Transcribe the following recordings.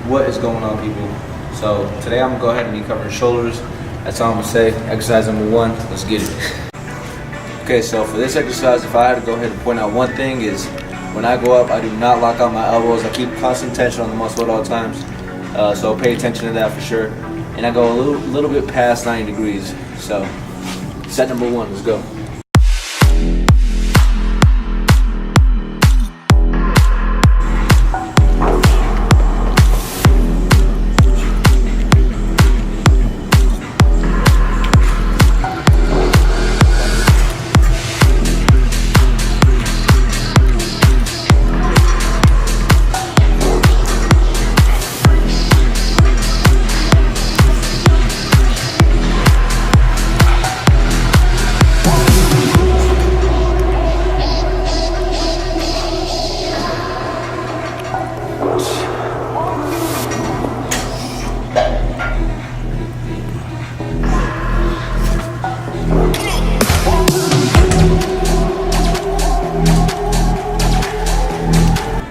What is going on, people? So today I'm gonna go ahead and be covering shoulders. That's all I'm gonna say. Exercise number 1, let's get it. Okay, so for this exercise, if I had to go ahead and point out one thing, is when I go up, I do not lock out my elbows. I keep constant tension on the muscle at all times. So pay attention to that for sure. And I go a little bit past 90 degrees. So set number 1, let's go.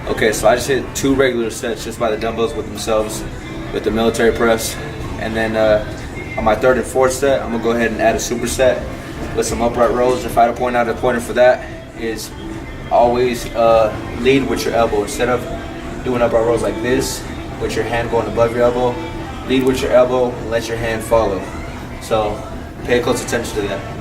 Okay, so I just hit 2 regular sets just by the dumbbells with themselves, with the military press. And then on my 3rd and 4th set, I'm gonna go ahead and add a superset with some upright rows. If I had to point out a pointer for that, is always lead with your elbow. Instead of doing upright rows like this, with your hand going above your elbow, lead with your elbow and let your hand follow. So pay close attention to that.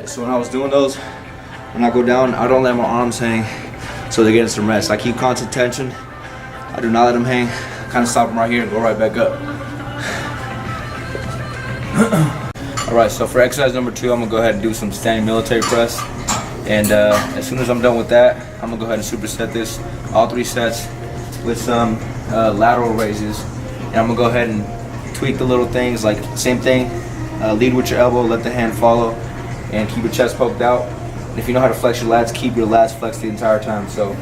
So when I was doing those, when I go down, I don't let my arms hang, so they're getting some rest. I keep constant tension. I do not let them hang. Kind of stop them right here and go right back up. All right, so for exercise number 2, I'm gonna go ahead and do some standing military press. And as soon as I'm done with that, I'm gonna go ahead and superset this, all 3 sets, with some lateral raises. And I'm gonna go ahead and tweak the little things, like same thing, lead with your elbow, let the hand follow, and keep your chest poked out. And if you know how to flex your lats, keep your lats flexed the entire time. So,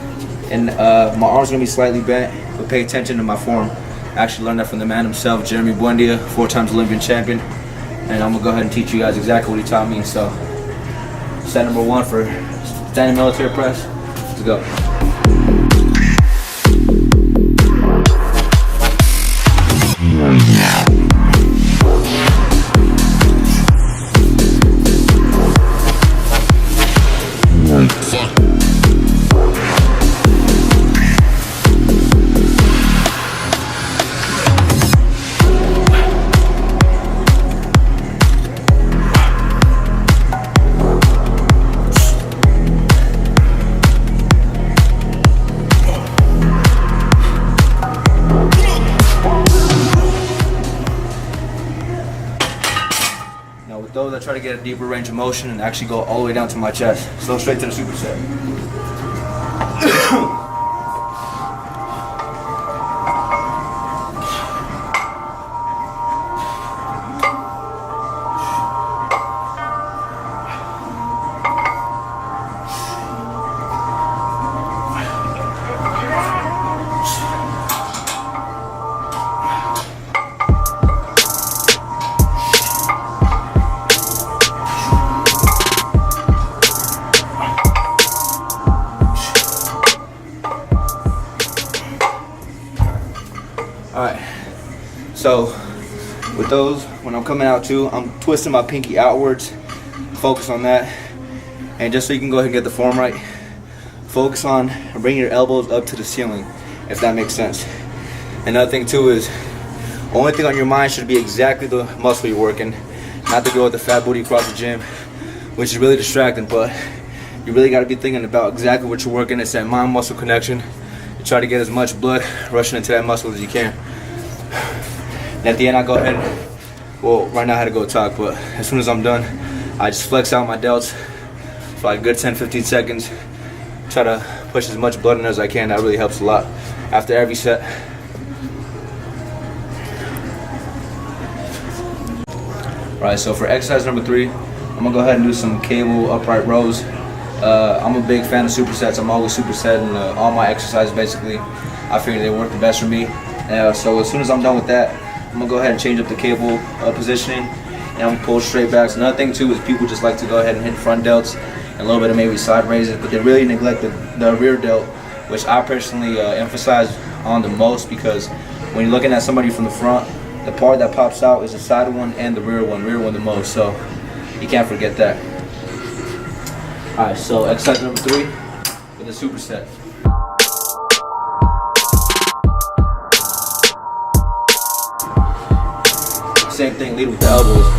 and my arms are gonna be slightly bent, but pay attention to my form. I actually learned that from the man himself, Jeremy Buendia, 4-time Olympian champion. And I'm gonna go ahead and teach you guys exactly what he taught me. So, set number 1 for standing military press. Let's go. With those, I try to get a deeper range of motion and actually go all the way down to my chest. So straight to the superset. Alright, so with those, when I'm coming out too, I'm twisting my pinky outwards. Focus on that. And just so you can go ahead and get the form right, focus on bringing your elbows up to the ceiling, if that makes sense. Another thing too is, only thing on your mind should be exactly the muscle you're working, not to go with the fat booty across the gym, which is really distracting, but you really got to be thinking about exactly what you're working. It's that mind-muscle connection. You try to get as much blood rushing into that muscle as you can. And at the end, I go ahead, well, right now I had to go talk, but as soon as I'm done, I just flex out my delts for like a good 10-15 seconds. Try to push as much blood in as I can. That really helps a lot after every set. Alright, so for exercise number 3, I'm gonna go ahead and do some cable upright rows. I'm a big fan of supersets. I'm always supersetting all my exercises basically. I figure they work the best for me. So as soon as I'm done with that, I'm gonna go ahead and change up the cable positioning, and I'm gonna pull straight backs. Another thing too is people just like to go ahead and hit front delts and a little bit of maybe side raises, but they really neglect the rear delt, which I personally emphasize on the most, because when you're looking at somebody from the front, the part that pops out is the side one and the rear one the most, so you can't forget that. Alright, so exercise number 3 with a superset. Same thing, lead with the elbows.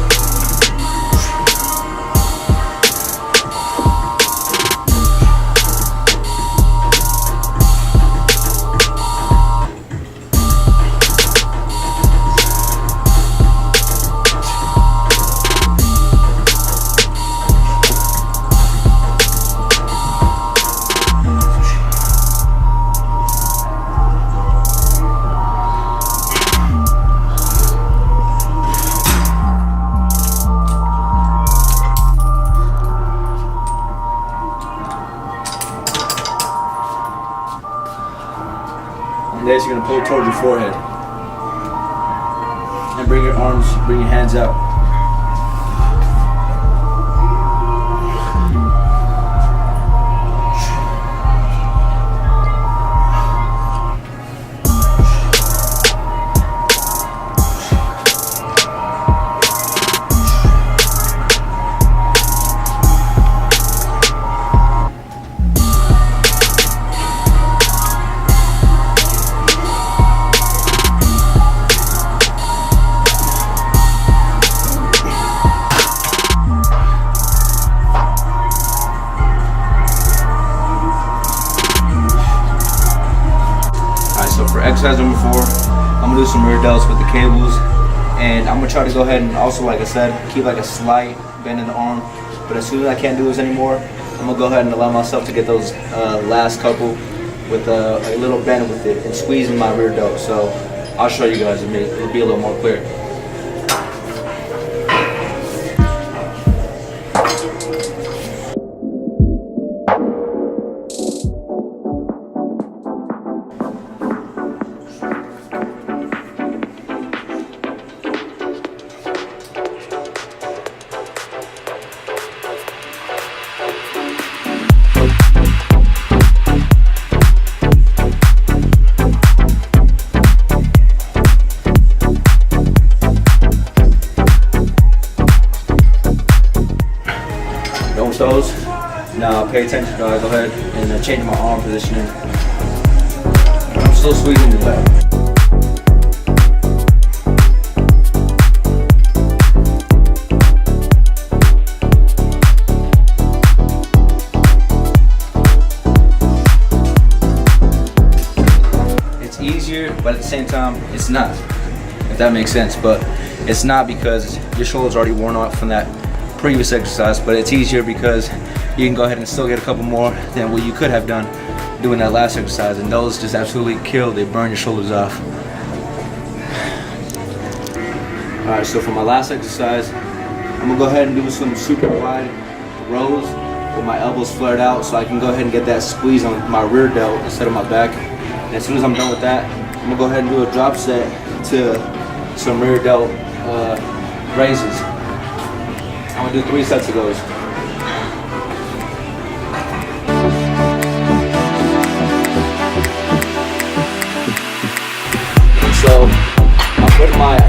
Next, you're gonna pull towards your forehead and bring your arms, bring your hands out. Exercise number 4, I'm gonna do some rear delts with the cables, and I'm gonna try to go ahead and also, like I said, keep like a slight bend in the arm. But as soon as I can't do this anymore, I'm gonna go ahead and allow myself to get those last couple with a little bend with it and squeezing my rear delt. So I'll show you guys, it'll be a little more clear. Those. Now pay attention, guys. Go ahead and change my arm positioning. I'm still squeezing the back. It's easier, but at the same time, it's not. If that makes sense, but it's not because your shoulder's already worn off from that previous exercise, but it's easier because you can go ahead and still get a couple more than what you could have done doing that last exercise, and those just absolutely kill. They burn your shoulders off. Alright, so for my last exercise, I'm gonna go ahead and do some super wide rows with my elbows flared out, so I can go ahead and get that squeeze on my rear delt instead of my back. And as soon as I'm done with that, I'm gonna go ahead and do a drop set to some rear delt raises. I'm gonna do 3 sets of those. So I'm putting my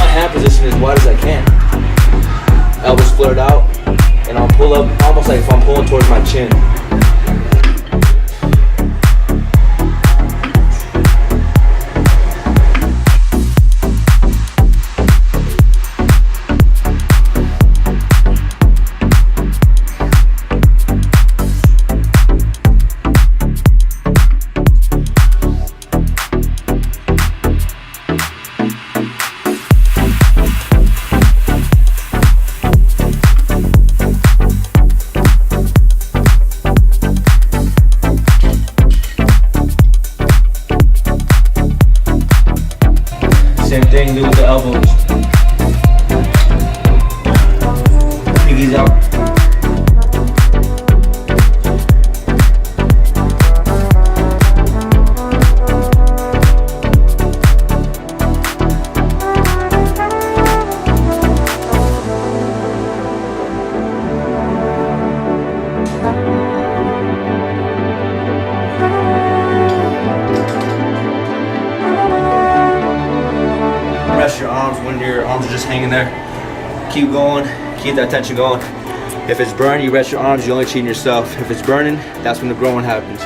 hand that position as wide as I can. Elbows flared out, and I'll pull up almost like if I'm pulling towards my chin. Same thing, do with the elbows. Piggies out. Rest your arms when your arms are just hanging there. Keep going, keep that tension going. If it's burning, you rest your arms, you're only cheating yourself. If it's burning, that's when the growing happens.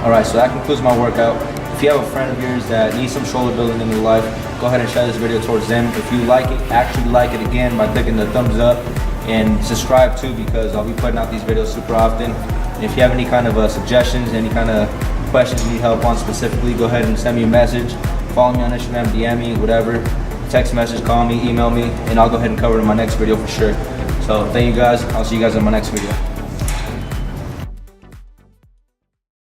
Alright, so that concludes my workout. If you have a friend of yours that needs some shoulder building in their life, go ahead and share this video towards them. If you like it, actually like it again by clicking the thumbs up and subscribe too, because I'll be putting out these videos super often. And if you have any kind of suggestions, any kind of questions you need help on specifically, go ahead and send me a message. Follow me on Instagram, DM me, whatever. Text message, call me, email me, and I'll go ahead and cover it in my next video for sure. So thank you guys. I'll see you guys in my next video.